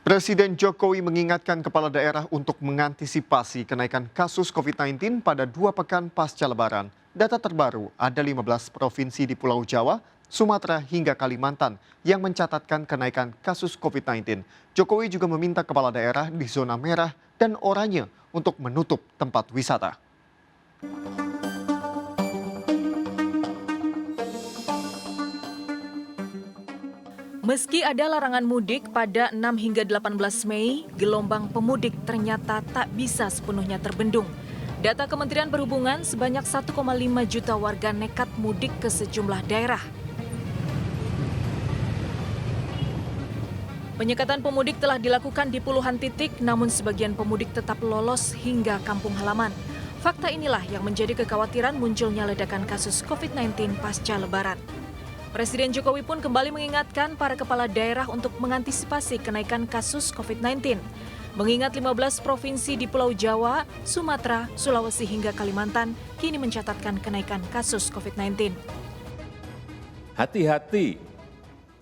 Presiden Jokowi mengingatkan kepala daerah untuk mengantisipasi kenaikan kasus COVID-19 pada 2 pekan pasca Lebaran. Data terbaru, ada 15 provinsi di Pulau Jawa, Sumatera hingga Kalimantan yang mencatatkan kenaikan kasus COVID-19. Jokowi juga meminta kepala daerah di zona merah dan oranye untuk menutup tempat wisata. Meski ada larangan mudik pada 6 hingga 18 Mei, gelombang pemudik ternyata tak bisa sepenuhnya terbendung. Data Kementerian Perhubungan, sebanyak 1,5 juta warga nekat mudik ke sejumlah daerah. Penyekatan pemudik telah dilakukan di puluhan titik, namun sebagian pemudik tetap lolos hingga kampung halaman. Fakta inilah yang menjadi kekhawatiran munculnya ledakan kasus COVID-19 pasca Lebaran. Presiden Jokowi pun kembali mengingatkan para kepala daerah untuk mengantisipasi kenaikan kasus COVID-19. Mengingat 15 provinsi di Pulau Jawa, Sumatera, Sulawesi hingga Kalimantan kini mencatatkan kenaikan kasus COVID-19. Hati-hati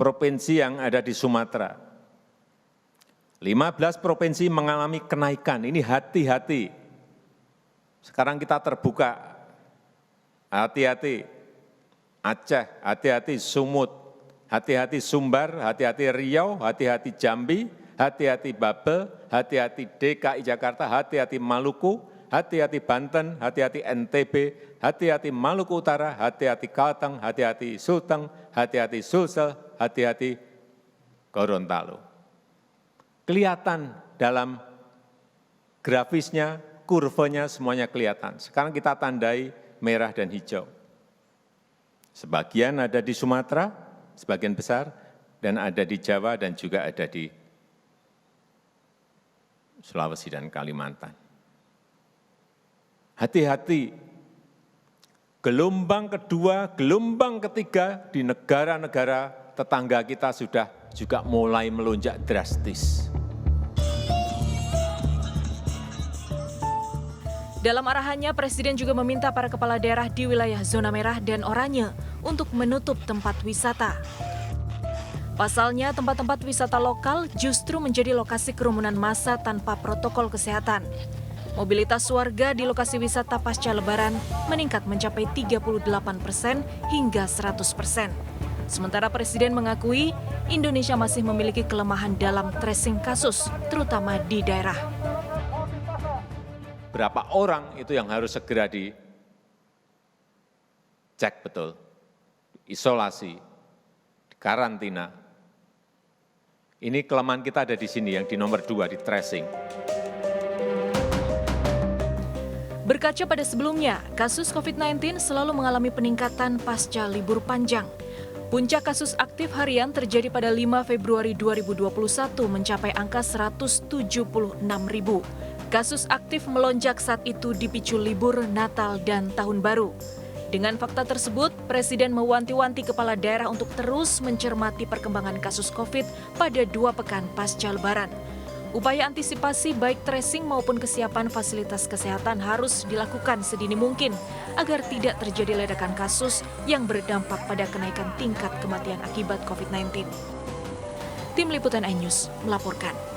provinsi yang ada di Sumatera. 15 provinsi mengalami kenaikan, ini hati-hati. Sekarang kita terbuka, hati-hati. Aceh, hati-hati Sumut, hati-hati Sumbar, hati-hati Riau, hati-hati Jambi, hati-hati Babel, hati-hati DKI Jakarta, hati-hati Maluku, hati-hati Banten, hati-hati NTB, hati-hati Maluku Utara, hati-hati Kalteng, hati-hati Sulteng, hati-hati Sulsel, hati-hati Gorontalo. Kelihatan dalam grafisnya, kurvanya semuanya kelihatan. Sekarang kita tandai merah dan hijau. Sebagian ada di Sumatera, sebagian besar, dan ada di Jawa dan juga ada di Sulawesi dan Kalimantan. Hati-hati, gelombang kedua, gelombang ketiga di negara-negara tetangga kita sudah juga mulai melonjak drastis. Dalam arahannya, Presiden juga meminta para kepala daerah di wilayah zona merah dan oranye untuk menutup tempat wisata. Pasalnya, tempat-tempat wisata lokal justru menjadi lokasi kerumunan massa tanpa protokol kesehatan. Mobilitas warga di lokasi wisata pasca Lebaran meningkat mencapai 38% hingga 100%. Sementara Presiden mengakui Indonesia masih memiliki kelemahan dalam tracing kasus, terutama di daerah. Berapa orang itu yang harus segera dicek betul, isolasi, karantina. Ini kelemahan kita ada di sini, yang di nomor 2, di tracing. Berkaca pada sebelumnya, kasus COVID-19 selalu mengalami peningkatan pasca libur panjang. Puncak kasus aktif harian terjadi pada 5 Februari 2021 mencapai angka 176.000. Kasus aktif melonjak saat itu dipicu libur Natal dan Tahun Baru. Dengan fakta tersebut, Presiden mewanti-wanti kepala daerah untuk terus mencermati perkembangan kasus COVID pada 2 pekan pasca Lebaran. Upaya antisipasi baik tracing maupun kesiapan fasilitas kesehatan harus dilakukan sedini mungkin agar tidak terjadi ledakan kasus yang berdampak pada kenaikan tingkat kematian akibat COVID-19. Tim Liputan iNews melaporkan.